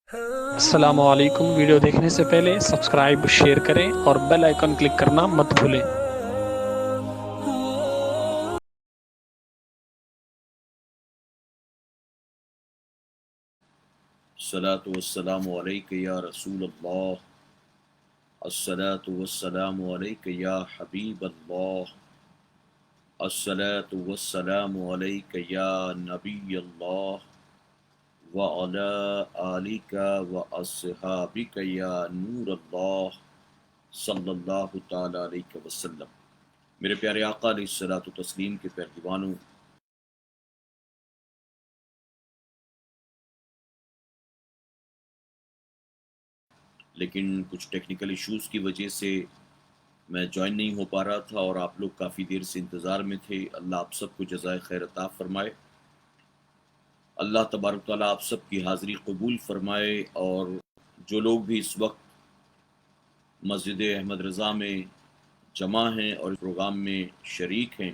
السلام علیکم۔ ویڈیو دیکھنے سے پہلے سبسکرائب شیئر کریں اور بیل آئیکن کلک کرنا مت بھولیں۔ الصلاة والسلام علیک یا رسول اللہ، الصلاة والسلام علیک یا حبیب اللہ، الصلاة والسلام علیک یا نبی اللہ، وعلی آلک واصحابک یا نور اللہ، صلی اللہ تعالی علیہ وسلم۔ میرے پیارے آقا علیہ الصلاۃ والتسلیم کے پیروانوں، لیکن کچھ ٹیکنیکل ایشوز کی وجہ سے میں جوائن نہیں ہو پا رہا تھا اور آپ لوگ کافی دیر سے انتظار میں تھے۔ اللہ آپ سب کو جزائے خیر عطا فرمائے، اللہ تبارک تعالیٰ آپ سب کی حاضری قبول فرمائے، اور جو لوگ بھی اس وقت مسجد احمد رضا میں جمع ہیں اور اس پروگرام میں شریک ہیں،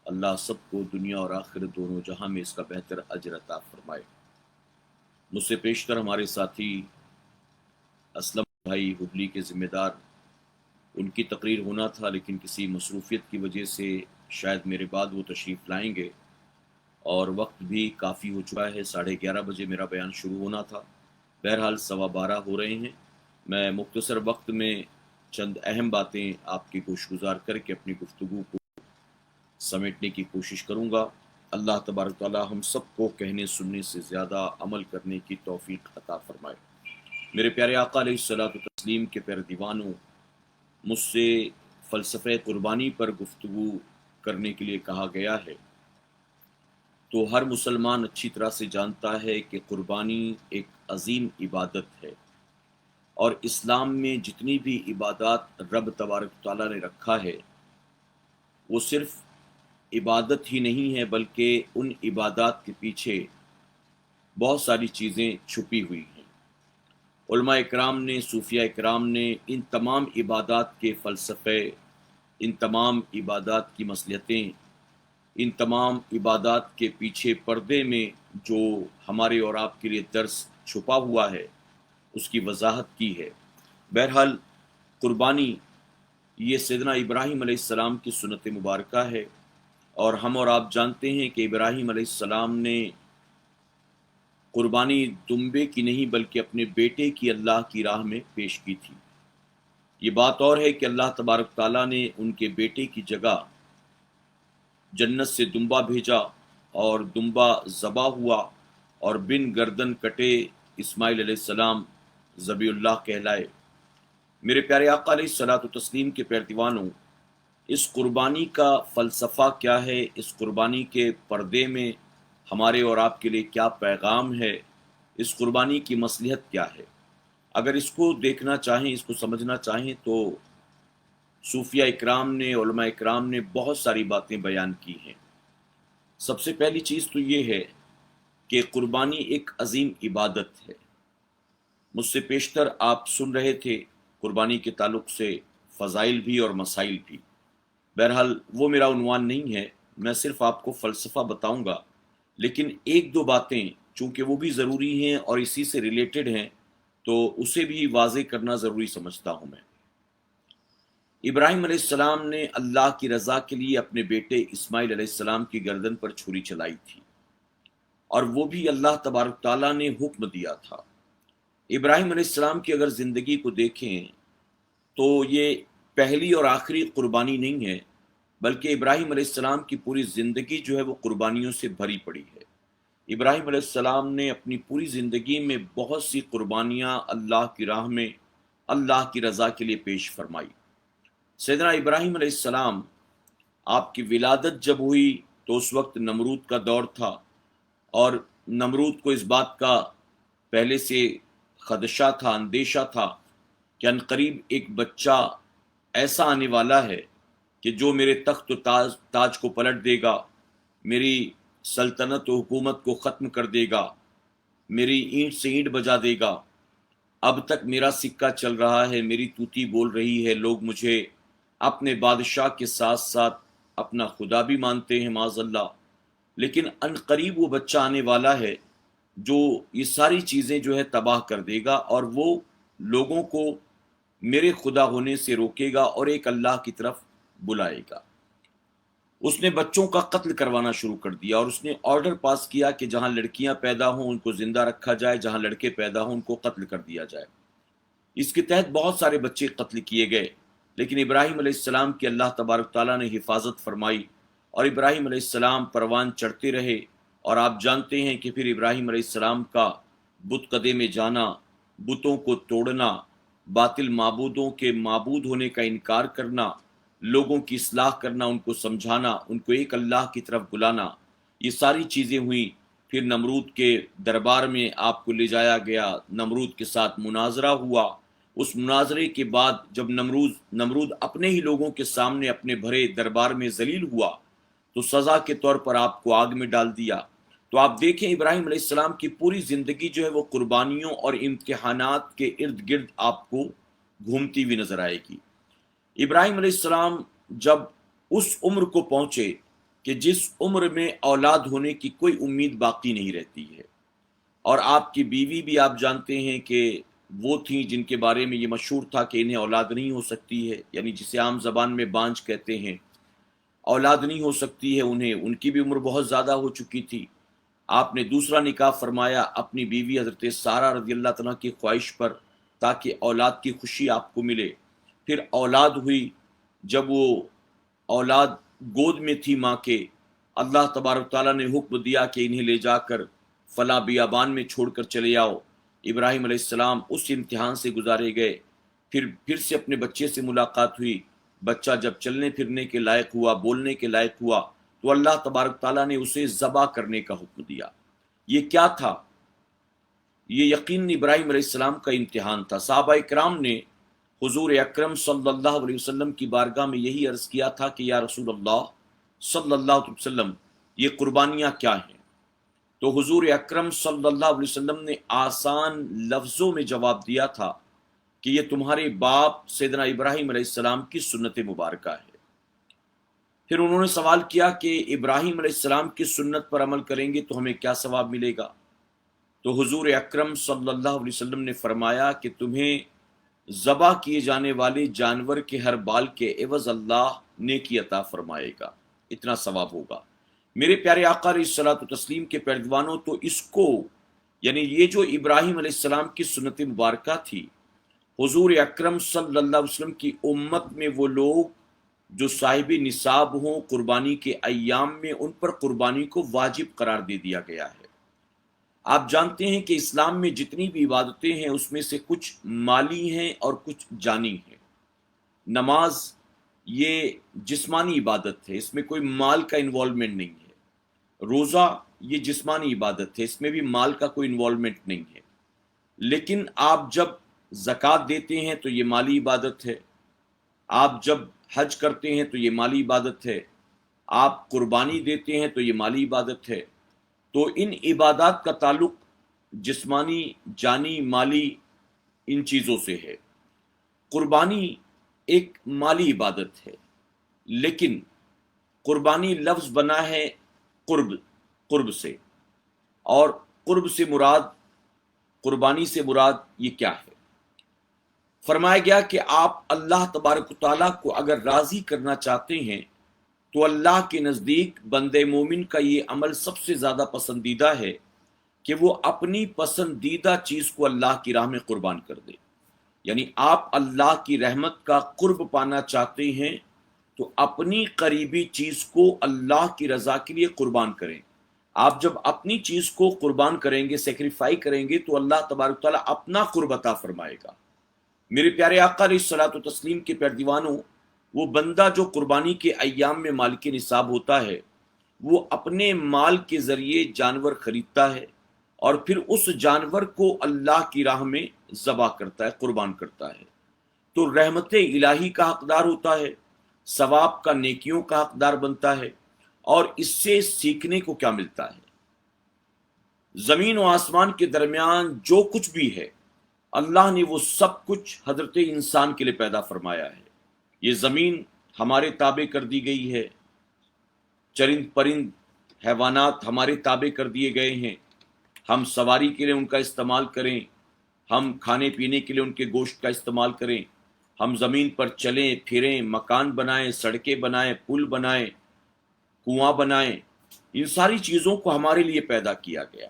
اللہ سب کو دنیا اور آخرت دونوں جہاں میں اس کا بہتر اجر عطا فرمائے۔ مجھ سے پیشتر ہمارے ساتھی اسلم بھائی ہبلی کے ذمہ دار، ان کی تقریر ہونا تھا لیکن کسی مصروفیت کی وجہ سے شاید میرے بعد وہ تشریف لائیں گے، اور وقت بھی کافی ہو چکا ہے، 11:30 بجے میرا بیان شروع ہونا تھا، بہرحال 12:15 ہو رہے ہیں۔ میں مختصر وقت میں چند اہم باتیں آپ کی گوشگزار کر کے اپنی گفتگو کو سمیٹنے کی کوشش کروں گا۔ اللہ تبارک تعالیٰ ہم سب کو کہنے سننے سے زیادہ عمل کرنے کی توفیق عطا فرمائے۔ میرے پیارے آقا علیہ الصلوۃ والتسلیم کے پیارے دیوانوں، مجھ سے فلسفہ قربانی پر گفتگو کرنے کے لیے کہا گیا ہے، تو ہر مسلمان اچھی طرح سے جانتا ہے کہ قربانی ایک عظیم عبادت ہے، اور اسلام میں جتنی بھی عبادات رب تبارک تعالیٰ نے رکھا ہے، وہ صرف عبادت ہی نہیں ہے بلکہ ان عبادات کے پیچھے بہت ساری چیزیں چھپی ہوئی ہیں۔ علماء اکرام نے، صوفیاء اکرام نے ان تمام عبادات کے فلسفے، ان تمام عبادات کی مصلحتیں، ان تمام عبادات کے پیچھے پردے میں جو ہمارے اور آپ کے لیے درس چھپا ہوا ہے، اس کی وضاحت کی ہے۔ بہرحال قربانی یہ سیدنا ابراہیم علیہ السلام کی سنت مبارکہ ہے، اور ہم اور آپ جانتے ہیں کہ ابراہیم علیہ السلام نے قربانی دمبے کی نہیں بلکہ اپنے بیٹے کی اللہ کی راہ میں پیش کی تھی۔ یہ بات اور ہے کہ اللہ تبارک تعالیٰ نے ان کے بیٹے کی جگہ جنت سے دمبا بھیجا، اور دمبا ذبح ہوا، اور بن گردن کٹے اسماعیل علیہ السلام ذبیح اللہ کہلائے۔ میرے پیارے آقا علیہ الصلوۃ والتسلیم کے پیارے دیوانوں، اس قربانی کا فلسفہ کیا ہے، اس قربانی کے پردے میں ہمارے اور آپ کے لیے کیا پیغام ہے، اس قربانی کی مصلحت کیا ہے؟ اگر اس کو دیکھنا چاہیں، اس کو سمجھنا چاہیں، تو صوفیاء اکرام نے، علماء اکرام نے بہت ساری باتیں بیان کی ہیں۔ سب سے پہلی چیز تو یہ ہے کہ قربانی ایک عظیم عبادت ہے۔ مجھ سے پیشتر آپ سن رہے تھے قربانی کے تعلق سے فضائل بھی اور مسائل بھی۔ بہرحال وہ میرا عنوان نہیں ہے، میں صرف آپ کو فلسفہ بتاؤں گا، لیکن ایک دو باتیں چونکہ وہ بھی ضروری ہیں اور اسی سے ریلیٹڈ ہیں، تو اسے بھی واضح کرنا ضروری سمجھتا ہوں میں۔ ابراہیم علیہ السلام نے اللہ کی رضا کے لیے اپنے بیٹے اسماعیل علیہ السلام کی گردن پر چھری چلائی تھی، اور وہ بھی اللہ تبارک تعالیٰ نے حکم دیا تھا۔ ابراہیم علیہ السلام کی اگر زندگی کو دیکھیں تو یہ پہلی اور آخری قربانی نہیں ہے، بلکہ ابراہیم علیہ السلام کی پوری زندگی جو ہے وہ قربانیوں سے بھری پڑی ہے۔ ابراہیم علیہ السلام نے اپنی پوری زندگی میں بہت سی قربانیاں اللہ کی راہ میں، اللہ کی رضا کے لیے پیش فرمائی۔ سیدنا ابراہیم علیہ السلام، آپ کی ولادت جب ہوئی تو اس وقت نمرود کا دور تھا، اور نمرود کو اس بات کا پہلے سے خدشہ تھا، اندیشہ تھا کہ عنقریب ایک بچہ ایسا آنے والا ہے کہ جو میرے تخت و تاج کو پلٹ دے گا، میری سلطنت و حکومت کو ختم کر دے گا، میری اینٹ سے اینٹ بجا دے گا۔ اب تک میرا سکہ چل رہا ہے، میری توتی بول رہی ہے، لوگ مجھے اپنے بادشاہ کے ساتھ ساتھ اپنا خدا بھی مانتے ہیں معاذ اللہ، لیکن عنقریب وہ بچہ آنے والا ہے جو یہ ساری چیزیں جو ہے تباہ کر دے گا، اور وہ لوگوں کو میرے خدا ہونے سے روکے گا اور ایک اللہ کی طرف بلائے گا۔ اس نے بچوں کا قتل کروانا شروع کر دیا، اور اس نے آرڈر پاس کیا کہ جہاں لڑکیاں پیدا ہوں ان کو زندہ رکھا جائے، جہاں لڑکے پیدا ہوں ان کو قتل کر دیا جائے۔ اس کے تحت بہت سارے بچے قتل کیے گئے، لیکن ابراہیم علیہ السلام کی اللہ تبارک تعالیٰ نے حفاظت فرمائی، اور ابراہیم علیہ السلام پروان چڑھتے رہے۔ اور آپ جانتے ہیں کہ پھر ابراہیم علیہ السلام کا بت قدے میں جانا، بتوں کو توڑنا، باطل معبودوں کے معبود ہونے کا انکار کرنا، لوگوں کی اصلاح کرنا، ان کو سمجھانا، ان کو ایک اللہ کی طرف بلانا، یہ ساری چیزیں ہوئیں۔ پھر نمرود کے دربار میں آپ کو لے جایا گیا، نمرود کے ساتھ مناظرہ ہوا۔ اس مناظرے کے بعد جب نمرود اپنے ہی لوگوں کے سامنے اپنے بھرے دربار میں ذلیل ہوا، تو سزا کے طور پر آپ کو آگ میں ڈال دیا۔ تو آپ دیکھیں ابراہیم علیہ السلام کی پوری زندگی جو ہے وہ قربانیوں اور امتحانات کے ارد گرد آپ کو گھومتی ہوئی نظر آئے گی۔ ابراہیم علیہ السلام جب اس عمر کو پہنچے کہ جس عمر میں اولاد ہونے کی کوئی امید باقی نہیں رہتی ہے، اور آپ کی بیوی بھی آپ جانتے ہیں کہ وہ تھیں جن کے بارے میں یہ مشہور تھا کہ انہیں اولاد نہیں ہو سکتی ہے، یعنی جسے عام زبان میں بانجھ کہتے ہیں، اولاد نہیں ہو سکتی ہے انہیں، ان کی بھی عمر بہت زیادہ ہو چکی تھی۔ آپ نے دوسرا نکاح فرمایا اپنی بیوی حضرت سارہ رضی اللہ تعالیٰ کی خواہش پر، تاکہ اولاد کی خوشی آپ کو ملے۔ پھر اولاد ہوئی، جب وہ اولاد گود میں تھی ماں کے، اللہ تبارک تعالیٰ نے حکم دیا کہ انہیں لے جا کر فلاں بیابان میں چھوڑ کر چلے آؤ۔ ابراہیم علیہ السلام اس امتحان سے گزارے گئے، پھر سے اپنے بچے سے ملاقات ہوئی۔ بچہ جب چلنے پھرنے کے لائق ہوا، بولنے کے لائق ہوا، تو اللہ تبارک تعالیٰ نے اسے ذبح کرنے کا حکم دیا۔ یہ کیا تھا؟ یہ یقین ابراہیم علیہ السلام کا امتحان تھا۔ صحابہ کرام نے حضور اکرم صلی اللہ علیہ وسلم کی بارگاہ میں یہی عرض کیا تھا کہ یا رسول اللہ صلی اللہ علیہ وسلم، یہ قربانیاں کیا ہیں؟ تو حضور اکرم صلی اللہ علیہ وسلم نے آسان لفظوں میں جواب دیا تھا کہ یہ تمہارے باپ سیدنا ابراہیم علیہ السلام کی سنت مبارکہ ہے۔ پھر انہوں نے سوال کیا کہ ابراہیم علیہ السلام کی سنت پر عمل کریں گے تو ہمیں کیا ثواب ملے گا؟ تو حضور اکرم صلی اللہ علیہ وسلم نے فرمایا کہ تمہیں ذبح کیے جانے والے جانور کے ہر بال کے عوض اللہ نیکی عطا فرمائے گا، اتنا ثواب ہوگا۔ میرے پیارے آقا علیہ الصلوۃ والتسلیم کے پیروانوں، تو اس کو یعنی یہ جو ابراہیم علیہ السلام کی سنت مبارکہ تھی، حضور اکرم صلی اللہ علیہ وسلم کی امت میں وہ لوگ جو صاحب نصاب ہوں قربانی کے ایام میں، ان پر قربانی کو واجب قرار دے دیا گیا ہے۔ آپ جانتے ہیں کہ اسلام میں جتنی بھی عبادتیں ہیں اس میں سے کچھ مالی ہیں اور کچھ جانی ہیں۔ نماز یہ جسمانی عبادت ہے، اس میں کوئی مال کا انوالومنٹ نہیں ہے۔ روزہ یہ جسمانی عبادت ہے، اس میں بھی مال کا کوئی انوالومنٹ نہیں ہے۔ لیکن آپ جب زکوٰۃ دیتے ہیں تو یہ مالی عبادت ہے، آپ جب حج کرتے ہیں تو یہ مالی عبادت ہے، آپ قربانی دیتے ہیں تو یہ مالی عبادت ہے۔ تو ان عبادات کا تعلق جسمانی، جانی، مالی ان چیزوں سے ہے۔ قربانی ایک مالی عبادت ہے، لیکن قربانی لفظ بنا ہے قرب سے، اور قربانی سے مراد یہ کیا ہے؟ فرمایا گیا کہ آپ اللہ تبارک و تعالیٰ کو اگر راضی کرنا چاہتے ہیں تو اللہ کے نزدیک بندے مومن کا یہ عمل سب سے زیادہ پسندیدہ ہے کہ وہ اپنی پسندیدہ چیز کو اللہ کی راہ میں قربان کر دے۔ یعنی آپ اللہ کی رحمت کا قرب پانا چاہتے ہیں تو اپنی قریبی چیز کو اللہ کی رضا کے لیے قربان کریں۔ آپ جب اپنی چیز کو قربان کریں گے، سیکریفائی کریں گے، تو اللہ تبارک تعالیٰ اپنا قرب عطا فرمائے گا۔ میرے پیارے آقا علیہ الصلوۃ والتسلیم کے پیروانوں، وہ بندہ جو قربانی کے ایام میں مالک نصاب ہوتا ہے، وہ اپنے مال کے ذریعے جانور خریدتا ہے اور پھر اس جانور کو اللہ کی راہ میں ذبح کرتا ہے، قربان کرتا ہے۔ تو رحمت الہی کا حقدار ہوتا ہے، ثواب کا، نیکیوں کا حقدار بنتا ہے۔ اور اس سے سیکھنے کو کیا ملتا ہے؟ زمین و آسمان کے درمیان جو کچھ بھی ہے، اللہ نے وہ سب کچھ حضرت انسان کے لیے پیدا فرمایا ہے۔ یہ زمین ہمارے تابع کر دی گئی ہے، چرند پرند حیوانات ہمارے تابع کر دیے گئے ہیں، ہم سواری کے لیے ان کا استعمال کریں، ہم کھانے پینے کے لیے ان کے گوشت کا استعمال کریں، ہم زمین پر چلیں پھریں، مکان بنائیں، سڑکیں بنائیں، پل بنائیں، کنواں بنائیں، ان ساری چیزوں کو ہمارے لیے پیدا کیا گیا۔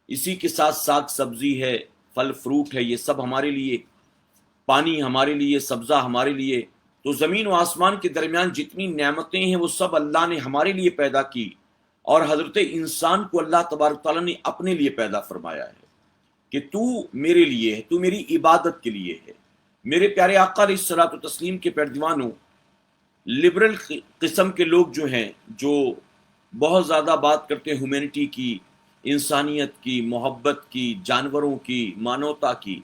اسی کے ساتھ ساگ سبزی ہے، پھل فروٹ ہے، یہ سب ہمارے لیے، پانی ہمارے لیے، سبزہ ہمارے لیے۔ تو زمین و آسمان کے درمیان جتنی نعمتیں ہیں وہ سب اللہ نے ہمارے لیے پیدا کی، اور حضرت انسان کو اللہ تبارک تعالیٰ نے اپنے لیے پیدا فرمایا ہے کہ تو میرے لیے ہے، تو میری عبادت کے لیے ہے۔ میرے پیارے آقا علیہ الصلوۃ والتسلیم کے پیروانوں، لبرل قسم کے لوگ جو ہیں، جو بہت زیادہ بات کرتے ہیں ہیومینٹی کی، انسانیت کی، محبت کی، جانوروں کی، مانوتا کی،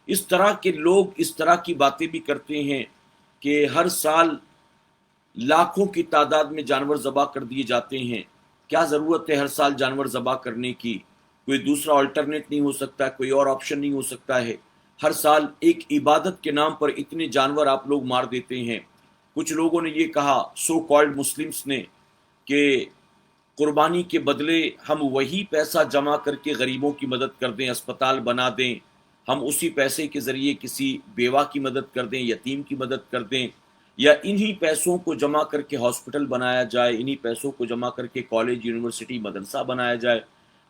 اس طرح کے لوگ اس طرح کی باتیں بھی کرتے ہیں کہ ہر سال لاکھوں کی تعداد میں جانور ذبح کر دیے جاتے ہیں۔ کیا ضرورت ہے ہر سال جانور ذبح کرنے کی؟ کوئی دوسرا آلٹرنیٹ نہیں ہو سکتا، کوئی اور آپشن نہیں ہو سکتا ہے؟ ہر سال ایک عبادت کے نام پر اتنے جانور آپ لوگ مار دیتے ہیں۔ کچھ لوگوں نے یہ کہا، سو کالڈ مسلمز نے، کہ قربانی کے بدلے ہم وہی پیسہ جمع کر کے غریبوں کی مدد کر دیں، اسپتال بنا دیں، ہم اسی پیسے کے ذریعے کسی بیوہ کی مدد کر دیں، یتیم کی مدد کر دیں، یا انہی پیسوں کو جمع کر کے ہاسپٹل بنایا جائے، انہی پیسوں کو جمع کر کے کالج، یونیورسٹی، مدرسہ بنایا جائے۔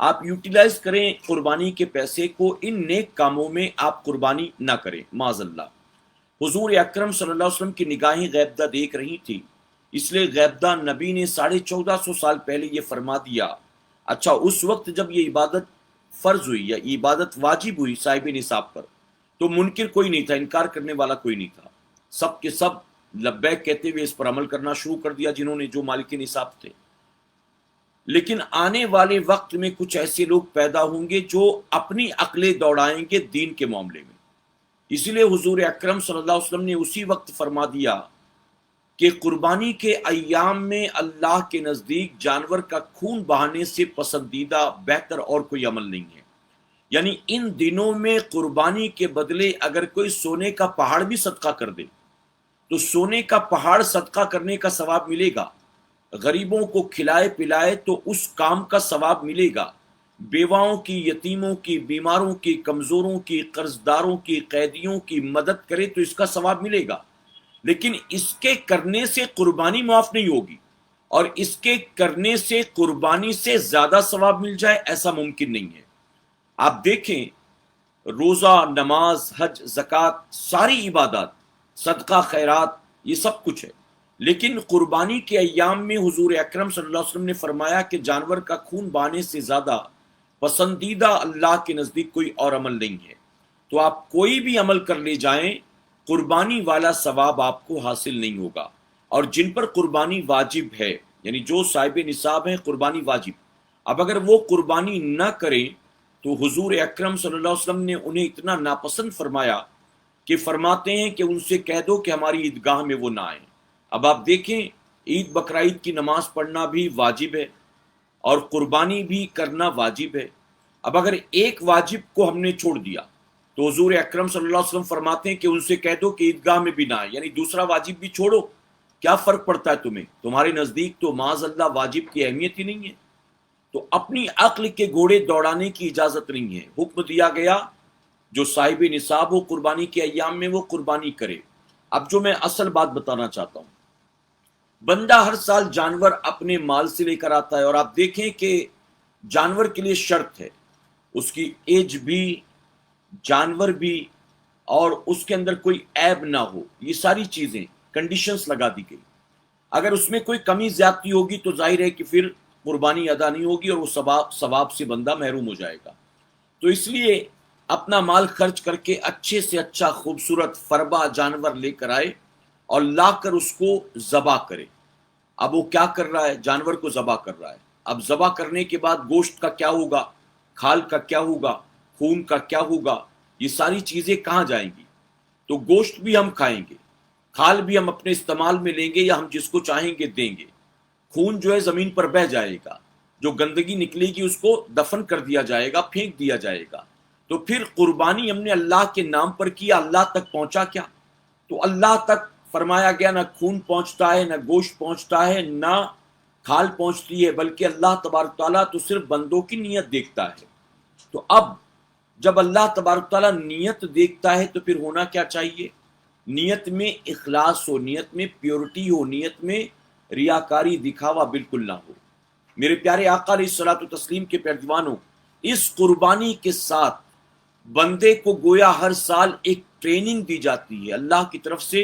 آپ یوٹیلائز کریں قربانی کے پیسے کو، ان نیک کاموں میں آپ قربانی نہ کریں، معاذ اللہ۔ حضور اکرم صلی اللہ علیہ وسلم کی نگاہیں غیبدہ دیکھ رہی تھی، اس لیے غیبدہ نبی نے 1450 سال پہلے یہ فرما دیا۔ اچھا، اس وقت جب یہ عبادت فرض ہوئی یا عبادت واجب ہوئی صاحب نصاب پر، تو منکر کوئی نہیں تھا، انکار کرنے والا کوئی نہیں تھا، سب کے سب لبیک کہتے ہوئے اس پر عمل کرنا شروع کر دیا جنہوں نے، جو مالک نصاب تھے۔ لیکن آنے والے وقت میں کچھ ایسے لوگ پیدا ہوں گے جو اپنی عقلیں دوڑائیں گے دین کے معاملے میں۔ اسی لیے حضور اکرم صلی اللہ علیہ وسلم نے اسی وقت فرما دیا کہ قربانی کے ایام میں اللہ کے نزدیک جانور کا خون بہانے سے پسندیدہ بہتر اور کوئی عمل نہیں ہے۔ یعنی ان دنوں میں قربانی کے بدلے اگر کوئی سونے کا پہاڑ بھی صدقہ کر دے تو سونے کا پہاڑ صدقہ کرنے کا ثواب ملے گا، غریبوں کو کھلائے پلائے تو اس کام کا ثواب ملے گا، بیواؤں کی، یتیموں کی، بیماروں کی، کمزوروں کی، قرض داروں کی، قیدیوں کی مدد کرے تو اس کا ثواب ملے گا۔ لیکن اس کے کرنے سے قربانی معاف نہیں ہوگی، اور اس کے کرنے سے قربانی سے زیادہ ثواب مل جائے، ایسا ممکن نہیں ہے۔ آپ دیکھیں، روزہ، نماز، حج، زکوٰۃ، ساری عبادات، صدقہ، خیرات، یہ سب کچھ ہے، لیکن قربانی کے ایام میں حضور اکرم صلی اللہ علیہ وسلم نے فرمایا کہ جانور کا خون بہانے سے زیادہ پسندیدہ اللہ کے نزدیک کوئی اور عمل نہیں ہے۔ تو آپ کوئی بھی عمل کر لے جائیں، قربانی والا ثواب آپ کو حاصل نہیں ہوگا۔ اور جن پر قربانی واجب ہے، یعنی جو صاحب نصاب ہیں، قربانی واجب، اب اگر وہ قربانی نہ کریں تو حضور اکرم صلی اللہ علیہ وسلم نے انہیں اتنا ناپسند فرمایا کہ فرماتے ہیں کہ ان سے کہہ دو کہ ہماری عیدگاہ میں وہ نہ آئیں۔ اب آپ دیکھیں، عید بقرعید کی نماز پڑھنا بھی واجب ہے اور قربانی بھی کرنا واجب ہے۔ اب اگر ایک واجب کو ہم نے چھوڑ دیا تو حضور اکرم صلی اللہ علیہ وسلم فرماتے ہیں کہ ان سے کہہ دو کہ عیدگاہ میں بھی نہ آئے، یعنی دوسرا واجب بھی چھوڑو، کیا فرق پڑتا ہے تمہیں؟ تمہارے نزدیک تو معاذ اللہ واجب کی اہمیت ہی نہیں ہے۔ تو اپنی عقل کے گھوڑے دوڑانے کی اجازت نہیں ہے، حکم دیا گیا جو صاحب نصاب ہو قربانی کے ایام میں وہ قربانی کرے۔ اب جو میں اصل بات بتانا چاہتا ہوں، بندہ ہر سال جانور اپنے مال سے لے کر آتا ہے، اور آپ دیکھیں کہ جانور کے لیے شرط ہے، اس کی ایج بھی، جانور بھی، اور اس کے اندر کوئی عیب نہ ہو، یہ ساری چیزیں کنڈیشنز لگا دی گئی۔ اگر اس میں کوئی کمی زیادتی ہوگی تو ظاہر ہے کہ پھر قربانی ادا نہیں ہوگی اور وہ ثواب سے بندہ محروم ہو جائے گا۔ تو اس لیے اپنا مال خرچ کر کے اچھے سے اچھا خوبصورت فربا جانور لے کر آئے اور لا کر اس کو ذبح کرے۔ اب وہ کیا کر رہا ہے؟ جانور کو ذبح کر رہا ہے۔ اب ذبح کرنے کے بعد گوشت کا کیا ہوگا، کھال کا کیا ہوگا، خون کا کیا ہوگا، یہ ساری چیزیں کہاں جائیں گی؟ تو گوشت بھی ہم کھائیں گے، کھال بھی ہم اپنے استعمال میں لیں گے یا ہم جس کو چاہیں گے دیں گے، خون جو ہے زمین پر بہہ جائے گا، جو گندگی نکلے گی اس کو دفن کر دیا جائے گا، پھینک دیا جائے گا۔ تو پھر قربانی ہم نے اللہ کے نام پر کیا، اللہ تک پہنچا کیا؟ تو اللہ تک فرمایا گیا نہ خون پہنچتا ہے، نہ گوشت پہنچتا ہے، نہ کھال پہنچتی ہے، بلکہ اللہ تبارک تعالیٰ تو صرف بندوں کی نیت دیکھتا ہے۔ تو اب جب اللہ تبارک تعالیٰ نیت دیکھتا ہے تو پھر ہونا کیا چاہیے؟ نیت میں اخلاص ہو، نیت میں پیورٹی ہو، نیت میں ریاکاری دکھاوا بالکل نہ ہو۔ میرے پیارے آقا علیہ الصلوۃ والتسلیم کے پیروانوں، اس قربانی کے ساتھ بندے کو گویا ہر سال ایک ٹریننگ دی جاتی ہے، اللہ کی طرف سے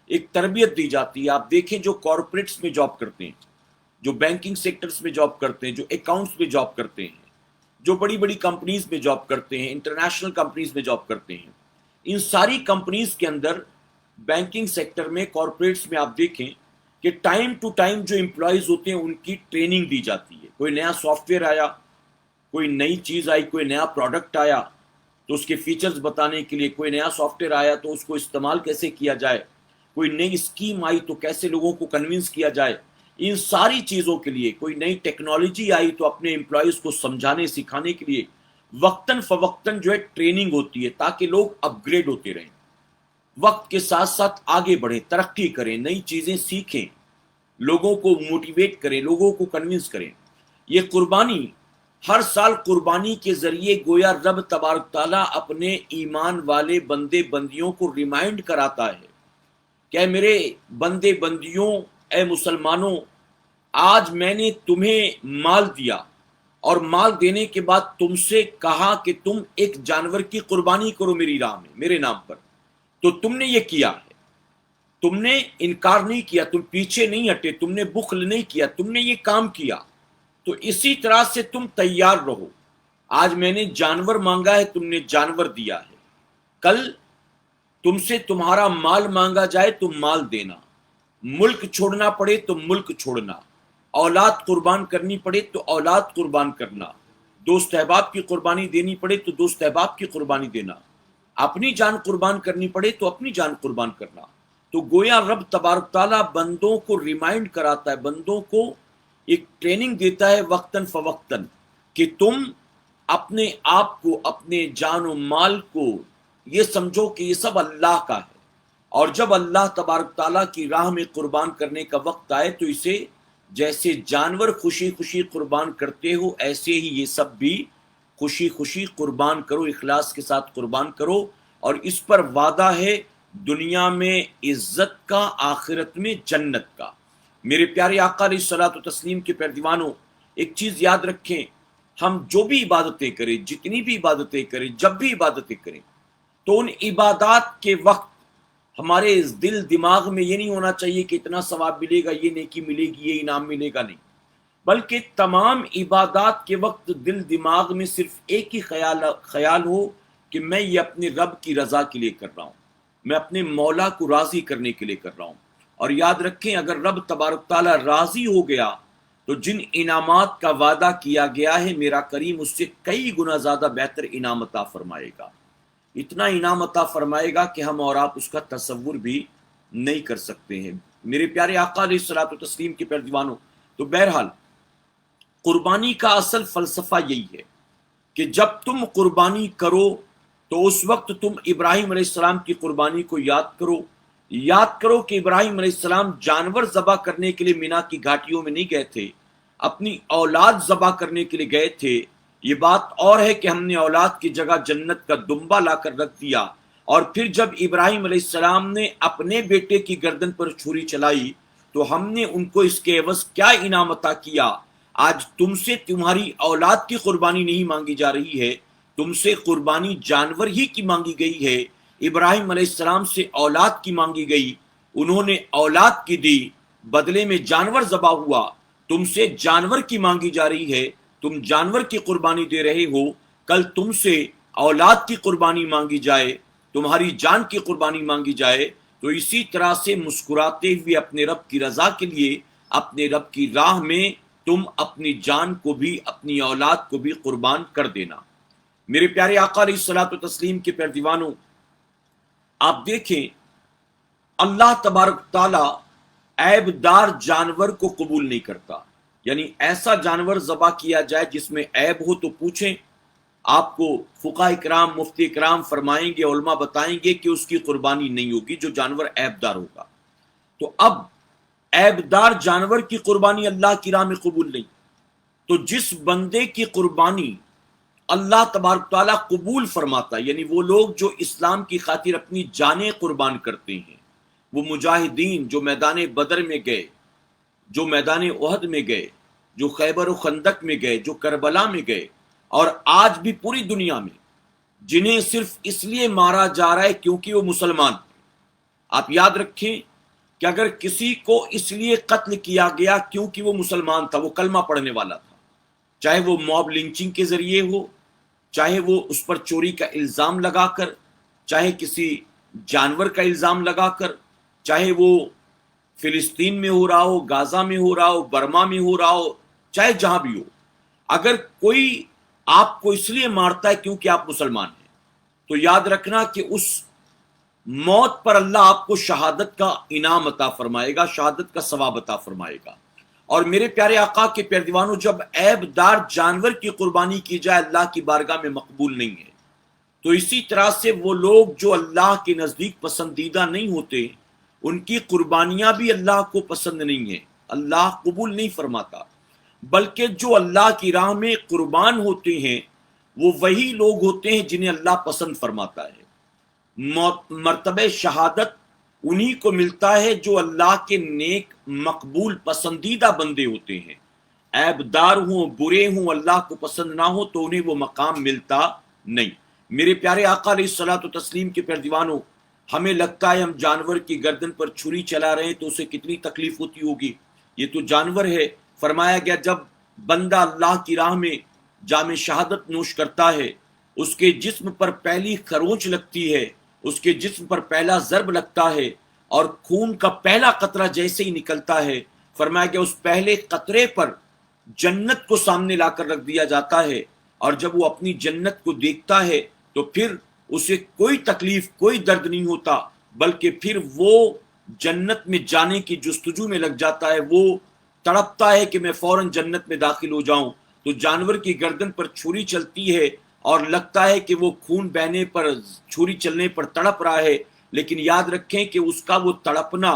ایک تربیت دی جاتی ہے۔ آپ دیکھیں جو کارپوریٹس میں جاب کرتے ہیں، جو بینکنگ سیکٹرز میں جاب کرتے ہیں، جو اکاؤنٹس میں جاب کرتے ہیں، جو بڑی بڑی کمپنیز میں جاب کرتے ہیں، انٹرنیشنل کمپنیز میں جاب کرتے ہیں، ان ساری کمپنیز کے اندر بینکنگ سیکٹر میں، کارپوریٹس میں آپ دیکھیں کہ ٹائم ٹو ٹائم جو امپلائیز ہوتے ہیں ان کی ٹریننگ دی جاتی ہے۔ کوئی نیا سافٹ ویئر آیا، کوئی نئی چیز آئی، کوئی نیا پروڈکٹ آیا تو اس کے فیچرز بتانے کے لیے، کوئی نیا سافٹ ویئر آیا تو اس کو استعمال کیسے کیا جائے، کوئی نئی اسکیم آئی تو کیسے لوگوں کو کنونس کیا جائے، ان ساری چیزوں کے لیے، کوئی نئی ٹیکنالوجی آئی تو اپنے امپلائیز کو سمجھانے سکھانے کے لیے وقتاً فوقتاً جو ہے ٹریننگ ہوتی ہے، تاکہ لوگ اپ گریڈ ہوتے رہیں، وقت کے ساتھ ساتھ آگے بڑھیں، ترقی کریں، نئی چیزیں سیکھیں، لوگوں کو موٹیویٹ کریں، لوگوں کو کنونس کریں۔ یہ قربانی ہر سال قربانی کے ذریعے گویا رب تبارک تعالیٰ اپنے ایمان والے بندے بندیوں کو ریمائنڈ کراتا ہے کہ اے میرے بندے بندیوں، اے مسلمانوں، آج میں نے تمہیں مال دیا، اور مال دینے کے بعد تم سے کہا کہ تم ایک جانور کی قربانی کرو میری راہ میں، میرے نام پر، تو تم نے یہ کیا ہے، تم نے انکار نہیں کیا، تم پیچھے نہیں ہٹے، تم نے بخل نہیں کیا، تم نے یہ کام کیا، تو اسی طرح سے تم تیار رہو۔ آج میں نے جانور مانگا ہے، تم نے جانور دیا ہے، کل تم سے تمہارا مال مانگا جائے تو مال دینا، ملک چھوڑنا پڑے تو ملک چھوڑنا، اولاد قربان کرنی پڑے تو اولاد قربان کرنا، دوست احباب کی قربانی دینی پڑے تو دوست احباب کی قربانی دینا، اپنی جان قربان کرنی پڑے تو اپنی جان قربان کرنا۔ تو گویا رب تبارک تعالیٰ بندوں کو ریمائنڈ کراتا ہے، بندوں کو ایک ٹریننگ دیتا ہے وقتاً فوقتاً کہ تم اپنے آپ کو، اپنے جان و مال کو یہ سمجھو کہ یہ سب اللہ کا ہے، اور جب اللہ تبارک تعالیٰ کی راہ میں قربان کرنے کا وقت آئے تو اسے جیسے جانور خوشی خوشی قربان کرتے ہو، ایسے ہی یہ سب بھی خوشی خوشی قربان کرو، اخلاص کے ساتھ قربان کرو، اور اس پر وعدہ ہے دنیا میں عزت کا، آخرت میں جنت کا۔ میرے پیارے آقا علیہ الصلوۃ والتسلیم کے پیروانوں، ایک چیز یاد رکھیں، ہم جو بھی عبادتیں کریں، جتنی بھی عبادتیں کریں، جب بھی عبادتیں کریں، تو ان عبادات کے وقت ہمارے دل دماغ میں یہ نہیں ہونا چاہیے کہ اتنا ثواب ملے گا، یہ نیکی ملے گی، یہ انعام ملے گا، نہیں، بلکہ تمام عبادات کے وقت دل دماغ میں صرف ایک ہی خیال ہو کہ میں یہ اپنے رب کی رضا کے لیے کر رہا ہوں، میں اپنے مولا کو راضی کرنے کے لیے کر رہا ہوں۔ اور یاد رکھیں، اگر رب تبارک تعالیٰ راضی ہو گیا تو جن انعامات کا وعدہ کیا گیا ہے، میرا کریم اس سے کئی گنا زیادہ بہتر انعام عطا فرمائے گا، اتنا انعام عطا فرمائے گا کہ ہم اور آپ اس کا تصور بھی نہیں کر سکتے ہیں۔ میرے پیارے آقا علیہ الصلوۃ والتسلیم کے پیروانوں، تو بہرحال قربانی کا اصل فلسفہ یہی ہے کہ جب تم قربانی کرو تو اس وقت تم ابراہیم علیہ السلام کی قربانی کو یاد کرو کہ ابراہیم علیہ السلام جانور ذبح کرنے کے لیے مینا کی گھاٹیوں میں نہیں گئے تھے، اپنی اولاد ذبح کرنے کے لیے گئے تھے۔ یہ بات اور ہے کہ ہم نے اولاد کی جگہ جنت کا دمبا لا کر رکھ دیا، اور پھر جب ابراہیم علیہ السلام نے اپنے بیٹے کی گردن پر چھری چلائی تو ہم نے ان کو اس کے عوض کیا انعام عطا کیا؟ آج تم سے تمہاری اولاد کی قربانی نہیں مانگی جا رہی ہے، تم سے قربانی جانور ہی کی مانگی گئی ہے۔ ابراہیم علیہ السلام سے اولاد کی مانگی گئی، انہوں نے اولاد کی دی، بدلے میں جانور ذبح ہوا۔ تم سے جانور کی مانگی جا رہی ہے، تم جانور کی قربانی دے رہے ہو، کل تم سے اولاد کی قربانی مانگی جائے، تمہاری جان کی قربانی مانگی جائے، تو اسی طرح سے مسکراتے ہوئے اپنے رب کی رضا کے لیے، اپنے رب کی راہ میں تم اپنی جان کو بھی، اپنی اولاد کو بھی قربان کر دینا۔ میرے پیارے آقا علیہ الصلوۃ والتسلیم کے پیروانوں، آپ دیکھیں اللہ تبارک تعالیٰ عیب دار جانور کو قبول نہیں کرتا، یعنی ایسا جانور ذبح کیا جائے جس میں عیب ہو تو پوچھیں، آپ کو فقہاء کرام، مفتی کرام فرمائیں گے، علماء بتائیں گے کہ اس کی قربانی نہیں ہوگی، جو جانور عیب دار ہوگا۔ تو اب عیب دار جانور کی قربانی اللہ کی راہ میں قبول نہیں، تو جس بندے کی قربانی اللہ تبارک تعالیٰ قبول فرماتا ہے۔ یعنی وہ لوگ جو اسلام کی خاطر اپنی جانیں قربان کرتے ہیں، وہ مجاہدین جو میدان بدر میں گئے، جو میدان احد میں گئے، جو خیبر و خندق میں گئے، جو کربلا میں گئے، اور آج بھی پوری دنیا میں جنہیں صرف اس لیے مارا جا رہا ہے کیونکہ وہ مسلمان ہیں۔ آپ یاد رکھیں کہ اگر کسی کو اس لیے قتل کیا گیا کیونکہ وہ مسلمان تھا، وہ کلمہ پڑھنے والا تھا، چاہے وہ موب لنچنگ کے ذریعے ہو، چاہے وہ اس پر چوری کا الزام لگا کر، چاہے کسی جانور کا الزام لگا کر، چاہے وہ فلسطین میں ہو رہا ہو، غازہ میں ہو رہا ہو، برما میں ہو رہا ہو، چاہے جہاں بھی ہو، اگر کوئی آپ کو اس لیے مارتا ہے کیونکہ آپ مسلمان ہیں، تو یاد رکھنا کہ اس موت پر اللہ آپ کو شہادت کا انعام عطا فرمائے گا، شہادت کا ثواب عطا فرمائے گا۔ اور میرے پیارے آقا کے پیارے دیوانوں، جب عیب دار جانور کی قربانی کی جائے اللہ کی بارگاہ میں مقبول نہیں ہے، تو اسی طرح سے وہ لوگ جو اللہ کے نزدیک پسندیدہ نہیں ہوتے، ان کی قربانیاں بھی اللہ کو پسند نہیں ہیں، اللہ قبول نہیں فرماتا۔ بلکہ جو اللہ کی راہ میں قربان ہوتے ہیں وہ وہی لوگ ہوتے ہیں جنہیں اللہ پسند فرماتا ہے۔ مرتبہ شہادت انہی کو ملتا ہے جو اللہ کے نیک مقبول پسندیدہ بندے ہوتے ہیں۔ عیب دار ہوں، برے ہوں، اللہ کو پسند نہ ہو تو انہیں وہ مقام ملتا نہیں۔ میرے پیارے آقا علیہ الصلوۃ والتسلیم کے پیارے دیوانوں، ہمیں لگتا ہے ہم جانور کی گردن پر چھری چلا رہے ہیں تو اسے کتنی تکلیف ہوتی ہوگی، یہ تو جانور ہے۔ فرمایا گیا جب بندہ اللہ کی راہ میں جام شہادت نوش کرتا ہے، اس کے جسم پر پہلی خروچ لگتی ہے، اس کے جسم پر پہلا ضرب لگتا ہے، اور خون کا پہلا قطرہ جیسے ہی نکلتا ہے، فرمایا کہ اس پہلے قطرے پر جنت کو سامنے لا کر رکھ دیا جاتا ہے، اور جب وہ اپنی جنت کو دیکھتا ہے تو پھر اسے کوئی تکلیف، کوئی درد نہیں ہوتا، بلکہ پھر وہ جنت میں جانے کی جستجو میں لگ جاتا ہے، وہ تڑپتا ہے کہ میں فوراً جنت میں داخل ہو جاؤں۔ تو جانور کی گردن پر چھری چلتی ہے اور لگتا ہے کہ وہ خون بہنے پر، چھری چلنے پر تڑپ رہا ہے، لیکن یاد رکھیں کہ اس کا وہ تڑپنا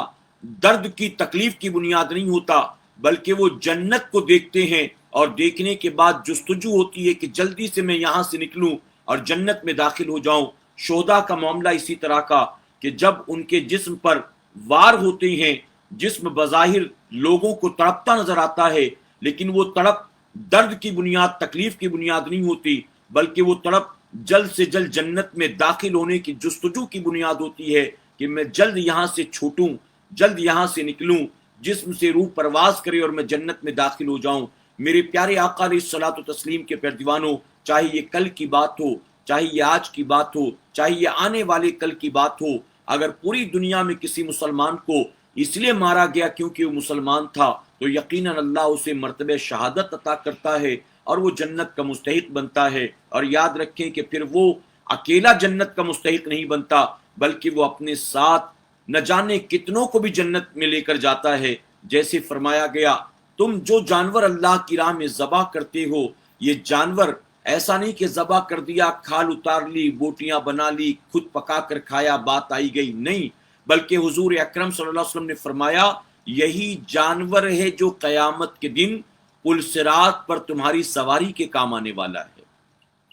درد کی تکلیف کی بنیاد نہیں ہوتا، بلکہ وہ جنت کو دیکھتے ہیں، اور دیکھنے کے بعد جستجو ہوتی ہے کہ جلدی سے میں یہاں سے نکلوں اور جنت میں داخل ہو جاؤں۔ شہداء کا معاملہ اسی طرح کا کہ جب ان کے جسم پر وار ہوتے ہیں، جسم بظاہر لوگوں کو تڑپتا نظر آتا ہے، لیکن وہ تڑپ درد کی بنیاد، تکلیف کی بنیاد نہیں ہوتی، بلکہ وہ تڑپ جلد سے جلد جنت میں داخل ہونے کی جستجو کی بنیاد ہوتی ہے کہ میں جلد یہاں سے چھوٹوں، جلد یہاں سے نکلوں، جسم سے روح پرواز کرے اور میں جنت میں داخل ہو جاؤں۔ میرے پیارے آقا علیہ الصلوۃ والتسلیم کے پیارے دیوانوں، چاہے یہ کل کی بات ہو، چاہے یہ آج کی بات ہو، چاہے یہ آنے والے کل کی بات ہو، اگر پوری دنیا میں کسی مسلمان کو اس لیے مارا گیا کیونکہ وہ مسلمان تھا، تو یقیناً اللہ اسے مرتبہ شہادت عطا کرتا ہے اور وہ جنت کا مستحق بنتا ہے۔ اور یاد رکھیں کہ پھر وہ اکیلا جنت کا مستحق نہیں بنتا، بلکہ وہ اپنے ساتھ نہ جانے کتنوں کو بھی جنت میں لے کر جاتا ہے۔ جیسے فرمایا گیا تم جو جانور اللہ کی راہ میں ذبح کرتے ہو، یہ جانور ایسا نہیں کہ ذبح کر دیا، کھال اتار لی، بوٹیاں بنا لی، خود پکا کر کھایا، بات آئی گئی، نہیں، بلکہ حضور اکرم صلی اللہ علیہ وسلم نے فرمایا یہی جانور ہے جو قیامت کے دن پل صراط پر تمہاری سواری کے کام آنے والا ہے۔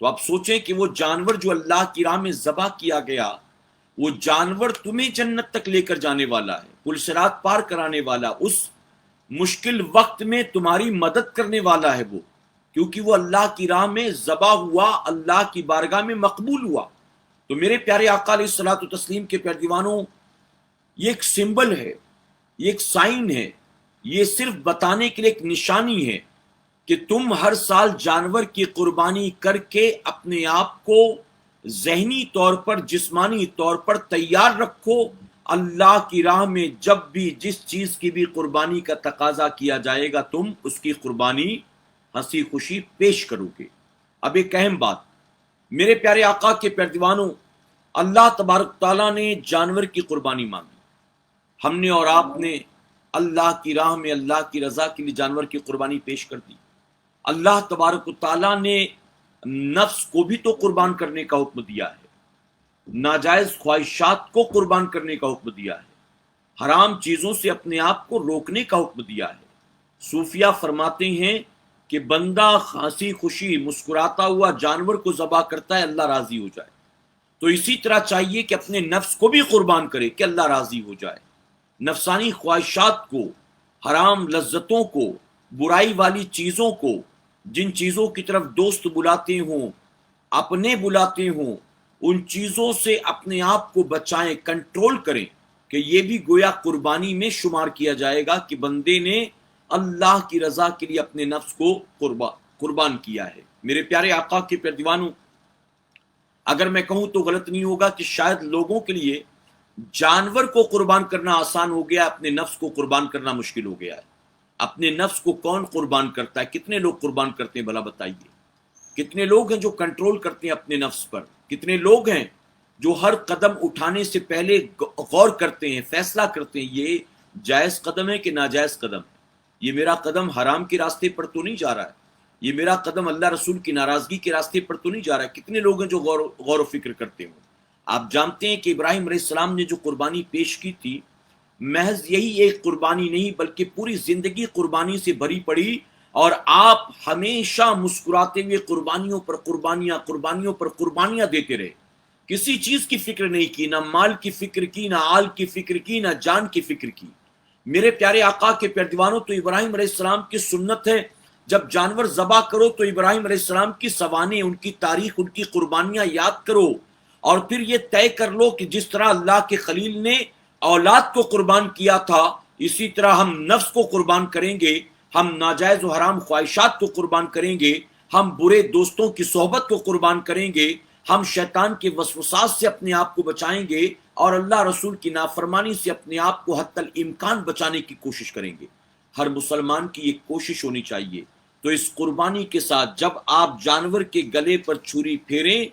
تو آپ سوچیں کہ وہ جانور جو اللہ کی راہ میں ذبح کیا گیا، وہ جانور تمہیں جنت تک لے کر جانے والا ہے، پل صراط پار کرانے والا، اس مشکل وقت میں تمہاری مدد کرنے والا ہے وہ، کیونکہ وہ اللہ کی راہ میں ذبح ہوا، اللہ کی بارگاہ میں مقبول ہوا۔ تو میرے پیارے آقا علیہ الصلوۃ والتسلیم کے پیارے دیوانوں، یہ ایک سمبل ہے، یہ ایک سائن ہے، یہ صرف بتانے کے لیے ایک نشانی ہے کہ تم ہر سال جانور کی قربانی کر کے اپنے آپ کو ذہنی طور پر، جسمانی طور پر تیار رکھو، اللہ کی راہ میں جب بھی جس چیز کی بھی قربانی کا تقاضا کیا جائے گا تم اس کی قربانی ہنسی خوشی پیش کرو گے۔ اب ایک اہم بات، میرے پیارے آقا کے پیارے دیوانوں، اللہ تبارک تعالیٰ نے جانور کی قربانی مانگی، ہم نے اور آپ نے اللہ کی راہ میں اللہ کی رضا کے لیے جانور کی قربانی پیش کر دی۔ اللہ تبارک و تعالیٰ نے نفس کو بھی تو قربان کرنے کا حکم دیا ہے، ناجائز خواہشات کو قربان کرنے کا حکم دیا ہے، حرام چیزوں سے اپنے آپ کو روکنے کا حکم دیا ہے۔ صوفیہ فرماتے ہیں کہ بندہ ہنسی خوشی مسکراتا ہوا جانور کو ذبح کرتا ہے اللہ راضی ہو جائے، تو اسی طرح چاہیے کہ اپنے نفس کو بھی قربان کرے کہ اللہ راضی ہو جائے۔ نفسانی خواہشات کو، حرام لذتوں کو، برائی والی چیزوں کو، جن چیزوں کی طرف دوست بلاتے ہوں، اپنے بلاتے ہوں، ان چیزوں سے اپنے آپ کو بچائیں، کنٹرول کریں، کہ یہ بھی گویا قربانی میں شمار کیا جائے گا کہ بندے نے اللہ کی رضا کے لیے اپنے نفس کو قربان کیا ہے۔ میرے پیارے آقا کے پیارے دیوانوں، اگر میں کہوں تو غلط نہیں ہوگا کہ شاید لوگوں کے لیے جانور کو قربان کرنا آسان ہو گیا، اپنے نفس کو قربان کرنا مشکل ہو گیا ہے۔ اپنے نفس کو کون قربان کرتا ہے؟ کتنے لوگ قربان کرتے ہیں بھلا بتائیے؟ کتنے لوگ ہیں جو کنٹرول کرتے ہیں اپنے نفس پر؟ کتنے لوگ ہیں جو ہر قدم اٹھانے سے پہلے غور کرتے ہیں، فیصلہ کرتے ہیں یہ جائز قدم ہے کہ ناجائز قدم ہے، یہ میرا قدم حرام کے راستے پر تو نہیں جا رہا ہے، یہ میرا قدم اللہ رسول کی ناراضگی کے راستے پر تو نہیں جا رہا ہے؟ کتنے لوگ ہیں جو غور و فکر کرتے ہوں؟ آپ جانتے ہیں کہ ابراہیم علیہ السلام نے جو قربانی پیش کی تھی، محض یہی ایک قربانی نہیں بلکہ پوری زندگی قربانی سے بھری پڑی، اور آپ ہمیشہ مسکراتے ہوئے قربانیوں پر قربانیاں دیتے رہے، کسی چیز کی فکر نہیں کی، نہ مال کی فکر کی، نہ آل کی فکر کی، نہ جان کی فکر کی۔ میرے پیارے آقا کے پیارے دیوانوں، تو ابراہیم علیہ السلام کی سنت ہے جب جانور ذبح کرو تو ابراہیم علیہ السلام کی سوانح، ان کی تاریخ، ان کی قربانیاں یاد کرو، اور پھر یہ طے کر لو کہ جس طرح اللہ کے خلیل نے اولاد کو قربان کیا تھا، اسی طرح ہم نفس کو قربان کریں گے، ہم ناجائز و حرام خواہشات کو قربان کریں گے، ہم برے دوستوں کی صحبت کو قربان کریں گے، ہم شیطان کے وسوسات سے اپنے آپ کو بچائیں گے، اور اللہ رسول کی نافرمانی سے اپنے آپ کو حتی الامکان بچانے کی کوشش کریں گے۔ ہر مسلمان کی ایک کوشش ہونی چاہیے۔ تو اس قربانی کے ساتھ جب آپ جانور کے گلے پر چھری پھیریں